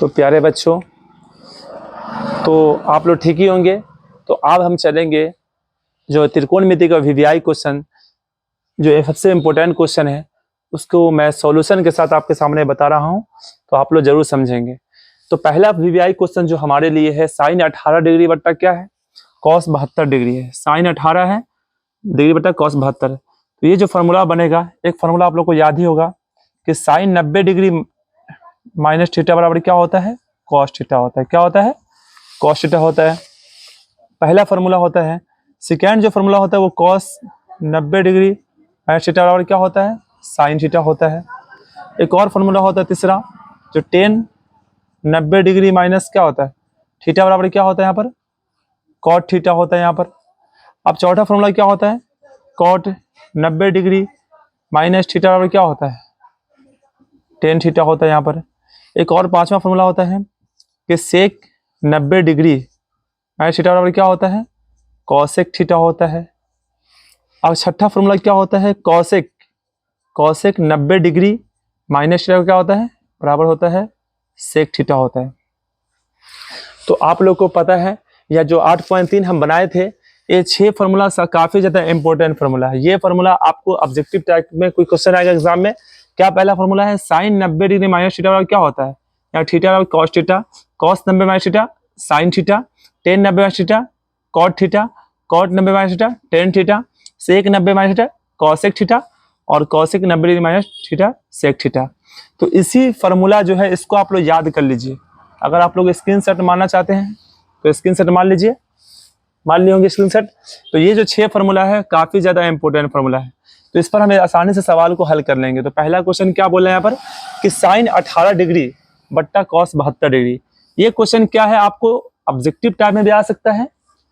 तो प्यारे बच्चों, तो आप लोग ठीक ही होंगे। तो अब हम चलेंगे जो त्रिकोणमिति का वीवीआई क्वेश्चन, जो सबसे इम्पोर्टेंट क्वेश्चन है, उसको मैं सॉल्यूशन के साथ आपके सामने बता रहा हूं, तो आप लोग जरूर समझेंगे। तो पहला वीवीआई क्वेश्चन जो हमारे लिए है, साइन 18 डिग्री बट्टा क्या है, कॉस 72 डिग्री है। साइन 18 है डिग्री बट्टा कॉस 72। तो ये जो फार्मूला बनेगा, एक फार्मूला आप लोग को याद ही होगा कि साइन 90 डिग्री माइनस थीटा बराबर क्या होता है, कॉस थीटा होता है। क्या होता है, कॉस थीटा होता है। पहला फार्मूला होता है। सेकेंड जो फार्मूला होता है वो कॉस 90 डिग्री माइनस थीटा बराबर क्या होता है, साइन थीटा होता है। एक और फार्मूला होता है तीसरा, जो टेन 90 डिग्री माइनस क्या होता है, थीटा बराबर क्या होता है यहाँ पर, कॉट थीटा होता है यहाँ पर। अब चौथा फार्मूला क्या होता है, कॉट 90 डिग्री माइनस थीटा बराबर क्या होता है, टेन थीटा होता है यहाँ पर। एक और पांचवा फार्मूला होता है कि सेक 90 डिग्री माइनस थीटा बराबर क्या होता है, कॉसेक थीटा होता है। अब छठा फार्मूला क्या होता है, कॉसेक 90 डिग्री माइनस थीटा क्या होता है, बराबर होता है सेक थीटा होता है। तो आप लोग को पता है, या जो 8.3 हम बनाए थे, ये 6 फार्मूला काफी ज्यादा इंपॉर्टेंट फार्मूला है। ये फार्मूला आपको ऑब्जेक्टिव टाइप में कोई क्वेश्चन आएगा एग्जाम में, क्या पहला फार्मूला है, साइन 90 डिग्री माइनस थीटा बराबर क्या होता है, या थीटा बराबर cos theta, cos 90 minus theta sine theta, tan 90 minus theta cot theta, cot 90 minus theta tan theta, sec 90 minus theta cosec theta, और cosec 90 degree minus theta sec theta. तो इसी formula जो है, इसको आप लोग याद कर लीजिए। अगर आप लोग स्क्रीनशॉट मारना चाहते हैं तो स्क्रीनशॉट मार लीजिए, मान लिए होंगे स्क्रीनशॉट। तो ये जो 6 फार्मूला है, काफी ज्यादा इंपॉर्टेंट फार्मूला है। तो इस पर हम आसानी से सवाल को हल कर लेंगे। तो पहला क्वेश्चन क्या बोला है यहाँ पर कि साइन 18 डिग्री बट्टा कॉस 72 डिग्री। ये क्वेश्चन क्या है, आपको ऑब्जेक्टिव टाइप में भी आ सकता है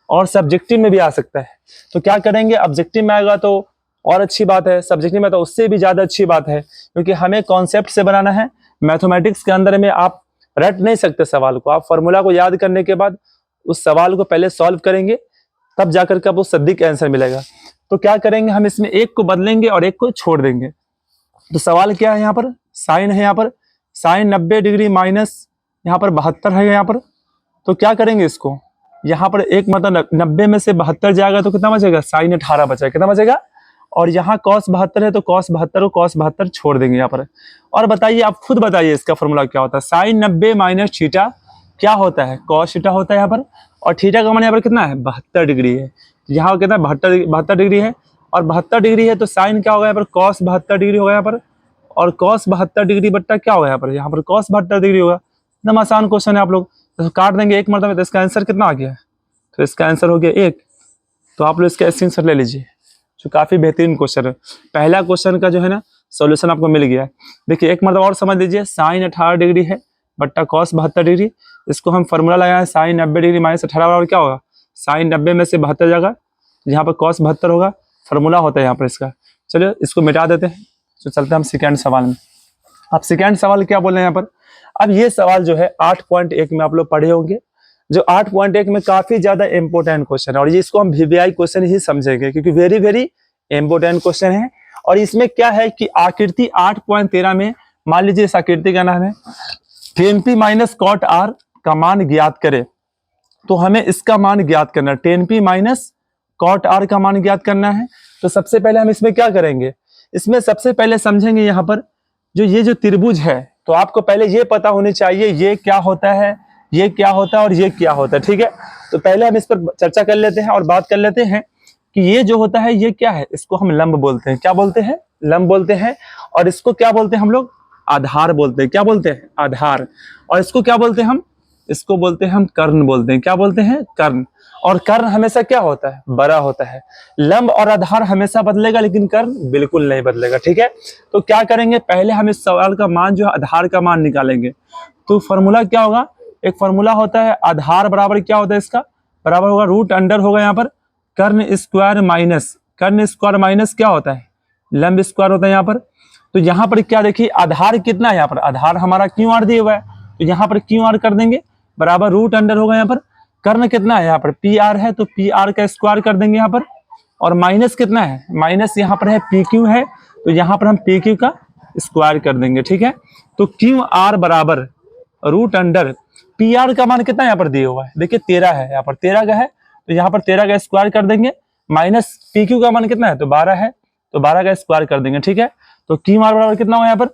और सब्जेक्टिव में भी आ सकता है। तो क्या करेंगे, ऑब्जेक्टिव में आएगा तो और अच्छी बात है, सब्जेक्टिव में तो उससे भी ज्यादा अच्छी बात है, क्योंकि हमें कॉन्सेप्ट से बनाना है। मैथमेटिक्स के अंदर में आप रट नहीं सकते सवाल को, आप फार्मूला को याद करने के बाद उस सवाल को पहले सॉल्व करेंगे, तब जाकर के आपको सटीक आंसर मिलेगा। तो क्या करेंगे, हम इसमें एक को बदलेंगे और एक को छोड़ देंगे। तो सवाल क्या है, यहाँ पर साइन है, यहाँ पर साइन 90 डिग्री माइनस यहाँ पर 72 है यहाँ पर। तो क्या करेंगे, इसको यहाँ पर एक मतलब 90 में से 72 जाएगा तो कितना बचेगा, साइन 18 बचेगा, कितना बचेगा। और यहाँ कॉस 72 है तो कॉस 72 को कॉस 72 छोड़ देंगे यहाँ पर। और बताइए, आप खुद बताइए इसका फॉर्मूला क्या होता है। साइन 90 माइनस थीटा क्या होता है, कॉस थीटा होता है यहाँ पर, और थीटा का मान यहाँ पर कितना है, 72 डिग्री है। यहाँ कितना 72 डिग्री है, और 72 डिग्री है तो साइन क्या होगा यहाँ पर, कॉस 72 डिग्री होगा यहाँ पर, और कॉस 72 डिग्री बट्टा क्या होगा यहाँ पर कॉस 72 डिग्री होगा। एकदम आसान क्वेश्चन है। आप लोग तो काट देंगे एक मरतबा, तो इसका आंसर कितना आ गया, तो इसका आंसर हो गया 1। तो आप लोग इसका स्क्रीनशॉट ले लीजिए, जो काफी बेहतरीन क्वेश्चन है। पहला क्वेश्चन का जो है ना सॉल्यूशन आपको मिल गया है। देखिए एक मरतबा और समझ लीजिए, साइन 18 डिग्री है बट्टा कॉस 72 डिग्री। इसको हम फार्मूला लगाया है, साइन 90 डिग्री माइनस 18 बराबर क्या होगा, साइन 90 में से 72 जाएगा, यहाँ पर कॉस 72 होगा, फार्मूला होता है यहाँ पर इसका। चलिए इसको मिटा देते हैं। तो चलते हैं हम सेकेंड सवाल में। अब सेकेंड सवाल क्या बोल रहे हैं यहाँ पर। अब ये सवाल जो है 8.1 में आप लोग पढ़े होंगे, जो 8.1 में काफी ज्यादा इंपॉर्टेंट क्वेश्चन है, और इसको हम वीवीआई क्वेश्चन ही समझेंगे, क्योंकि वेरी वेरी इंपॉर्टेंट क्वेश्चन है। और इसमें क्या है कि आकृति 8.13 में मान लीजिए इस आकृति का नाम है tan p minus cot r का मान ज्ञात करे। तो हमें इसका मान ज्ञात करना है, tan p minus cot r का मान ज्ञात करना है। तो सबसे पहले हम इसमें क्या करेंगे, इसमें सबसे पहले समझेंगे यहाँ पर जो ये जो त्रिभुज है, तो आपको पहले ये पता होनी चाहिए ये क्या होता है, ये क्या होता है और ये क्या होता है, ठीक है। तो पहले हम इस पर चर्चा कर लेते हैं और बात कर लेते हैं कि ये जो होता है ये क्या है, इसको हम लंब बोलते हैं। क्या बोलते हैं, लंब बोलते हैं। और इसको क्या बोलते हैं हम लोग, आधार बोलते हैं। क्या बोलते हैं, आधार। और इसको क्या बोलते हैं हम, इसको बोलते हैं हम कर्ण बोलते हैं। क्या बोलते हैं, कर्ण। और कर्ण हमेशा क्या होता है, बड़ा होता है। लंब और आधार हमेशा बदलेगा, लेकिन कर्ण बिल्कुल नहीं बदलेगा, ठीक है। तो क्या करेंगे, पहले हम इस सवाल का मान जो है आधार का मान निकालेंगे। तो फॉर्मूला क्या होगा, एक फॉर्मूला होता है आधार बराबर क्या होता है, इसका बराबर होगा रूट अंडर होगा यहाँ पर कर्ण स्क्वायर माइनस, कर्ण स्क्वायर माइनस क्या होता है, लंब स्क्वायर होता है यहाँ पर। तो यहाँ पर क्या देखिए, आधार कितना है यहाँ पर, आधार हमारा क्यू आर दिया हुआ है, तो यहाँ पर क्यू आर कर देंगे बराबर रूट अंडर होगा यहाँ पर। कर्ण कितना है यहाँ पर, पी आर है, तो पी आर का स्क्वायर कर देंगे यहाँ पर। और माइनस कितना है, माइनस यहाँ पर है पी क्यू है, तो यहाँ पर हम पी क्यू का स्क्वायर कर देंगे, ठीक है। तो क्यू आर बराबर रूट अंडर पी आर का मान कितना यहाँ पर दिया हुआ है, देखिए 13 है, यहाँ पर 13 का है तो यहाँ पर 13 का स्क्वायर कर देंगे, माइनस पी क्यू का मान कितना है तो 12 है, तो 12 का स्क्वायर कर देंगे, ठीक है। तो क्यू आर बराबर कितना होगा यहाँ पर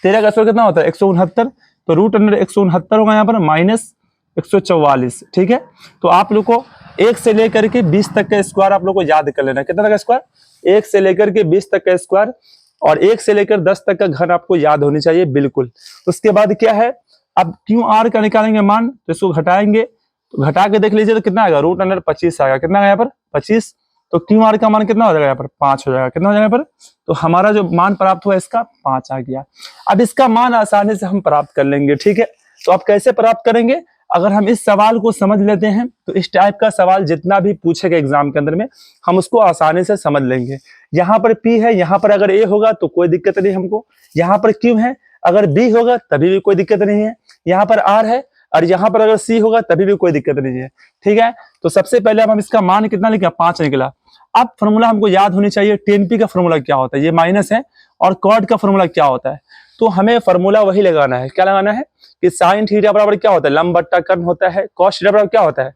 13 का स्क्वायर कितना होता है 169, तो रूट अंडर 169 होगा यहाँ पर माइनस 144, ठीक है। तो आप लोग को 1 से लेकर के 20 तक का स्क्वायर आप लोग को याद कर लेना, कितना का स्क्वायर 1 से लेकर के 20 तक का स्क्वायर और 1 से लेकर 10 तक का घन आपको याद होनी चाहिए बिल्कुल। उसके बाद क्या है, अब क्यू आर का निकालेंगे मान, तो इसको घटाएंगे, तो घटा के देख लीजिए तो कितना आएगा रूट अंडर 25 आएगा, कितना यहाँ पर 25, तो क्यू आर का मान कितना हो जाएगा यहाँ पर 5 हो जाएगा, कितना हो जाएगा यहाँ पर, तो हमारा जो मान प्राप्त हुआ इसका 5 आ गया। अब इसका मान आसानी से हम प्राप्त कर लेंगे, ठीक है। तो आप कैसे प्राप्त करेंगे, अगर हम इस सवाल को समझ लेते हैं तो इस टाइप का सवाल जितना भी पूछेगा एग्जाम के अंदर में हम उसको आसानी से समझ लेंगे। यहाँ पर P है, यहाँ पर अगर A होगा तो कोई दिक्कत नहीं हमको, यहाँ पर Q है, अगर B होगा तभी भी कोई दिक्कत नहीं है, यहाँ पर R है और यहाँ पर अगर C होगा तभी भी कोई दिक्कत नहीं है, ठीक है। तो सबसे पहले हम इसका मान कितना निकला 5 निकला। अब फॉर्मूला हमको याद होनी चाहिए, tan P का फॉर्मूला क्या होता है, ये माइनस है, और कॉट का फॉर्मूला क्या होता है, तो हमें फॉर्मूला वही लगाना है, क्या लगाना है कि साइन थीटा बराबर क्या होता है लंब बट्टा कर्ण होता है, कॉस थीटा बराबर क्या होता है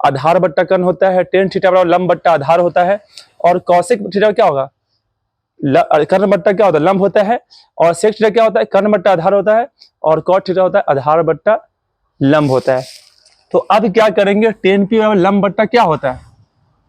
आधार बट्टा कर्ण होता है, टेन थीटा बराबर लंब बट्टा आधार होता है, और कॉसेक थीटा क्या होगा कर्ण बट्टा क्या होता है लंब होता है, और सेक थीटा क्या होता है कर्ण बट्टा आधार होता है, और कॉट थीटा होता है आधार बट्टा लंब होता है। तो अब क्या करेंगे, टेन पी बराबर लंब बट्टा क्या होता है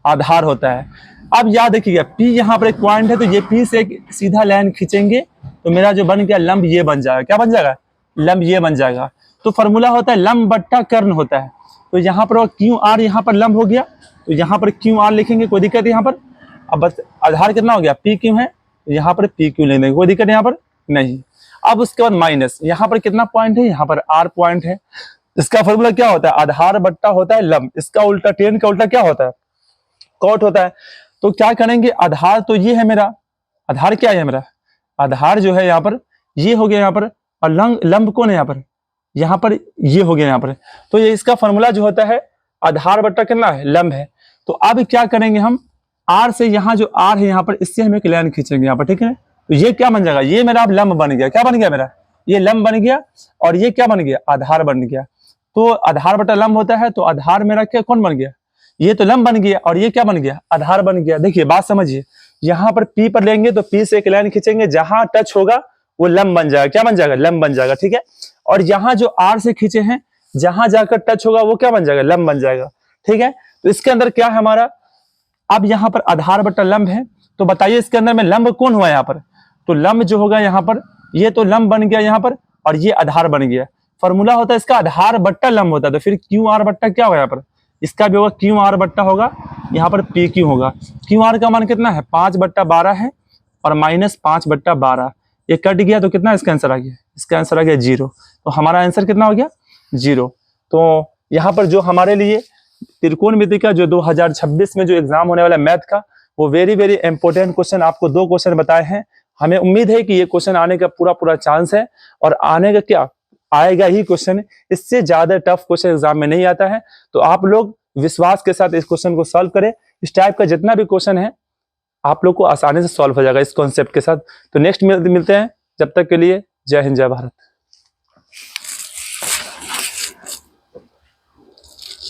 आधार होता है। अब याद रखिएगा P यहाँ पर एक पॉइंट है, तो ये P से एक सीधा लाइन खींचेंगे तो मेरा जो बन गया लंब ये बन जाएगा, क्या बन जाएगा लंब ये बन जाएगा। तो फॉर्मूला होता है लंब बट्टा कर्ण होता है, तो यहाँ पर क्यू आर यहाँ पर लंब हो गया, तो यहाँ पर क्यू आर लिखेंगे, कोई दिक्कत यहाँ पर। अब बस आधार कितना हो गया पी क्यू है, तो यहाँ पर पी क्यू लिख देंगे, कोई दिक्कत यहाँ पर नहीं। अब उसके बाद माइनस, यहाँ पर कितना पॉइंट है यहाँ पर आर पॉइंट है, इसका फॉर्मूला क्या होता है आधार बट्टा होता है लंब, इसका उल्टा टेन का उल्टा क्या होता है कॉट होता है। तो क्या करेंगे, आधार तो ये है मेरा, आधार क्या है मेरा आधार जो है यहाँ पर ये हो गया यहाँ पर, और लंब कौन है यहाँ पर ये हो गया यहाँ पर। तो ये इसका फॉर्मूला जो होता है आधार बट्टा कितना है लंब है। तो अब क्या करेंगे हम आर से, यहाँ जो आर है यहाँ पर इससे हम एक लाइन खींचेंगे यहाँ पर, ठीक है। तो ये क्या बन जाएगा, ये मेरा अब लंब बन गया, क्या बन गया मेरा ये लंब बन गया, और ये क्या बन गया आधार बन गया। तो आधार बट्टा लंब होता है, तो आधार मेरा क्या कौन बन गया ये तो लंब बन गया, और ये क्या बन गया आधार बन गया। देखिए बात समझिए, यहाँ पर P पर लेंगे तो P से एक लाइन खींचेंगे, जहां टच होगा वो लंब बन जाएगा, क्या बन जाएगा लंब बन जाएगा, ठीक है। और यहाँ जो R से खींचे हैं जहां जाकर टच होगा वो क्या बन जाएगा लंब बन जाएगा, ठीक है। तो इसके अंदर क्या है हमारा, अब यहाँ पर आधार बट्टा लंब है, तो बताइए इसके अंदर में लंब कौन हुआ यहाँ पर, तो लंब जो होगा यहाँ पर ये तो लंब बन गया यहाँ पर, और ये आधार बन गया। फॉर्मूला होता है इसका आधार बट्टा लंब होता है, तो फिर क्यू आर बट्टा क्या होगा यहाँ पर, इसका भी होगा क्यू आर बट्टा होगा, यहाँ पर पी क्यू होगा। क्यू आर का मान कितना है 5/12 है, और माइनस 5/12, ये कट गया तो कितना इसका आंसर आ गया, इसका आंसर आ गया 0। तो हमारा आंसर कितना हो गया 0। तो यहाँ पर जो हमारे लिए त्रिकोणमिति का जो 2026 में जो एग्जाम होने वाला मैथ का, वो वेरी वेरी इंपॉर्टेंट क्वेश्चन, आपको 2 क्वेश्चन बताए हैं। हमें उम्मीद है कि ये क्वेश्चन आने का पूरा चांस है, और आने का क्या आएगा ही क्वेश्चन, इससे ज्यादा टफ क्वेश्चन एग्जाम में नहीं आता है। तो आप लोग विश्वास के साथ इस क्वेश्चन को सॉल्व करें, इस टाइप का जितना भी क्वेश्चन है आप लोग को आसानी से सॉल्व हो जाएगा इस कॉन्सेप्ट के साथ। तो नेक्स्ट मिलते हैं, जब तक के लिए जय हिंद जय भारत।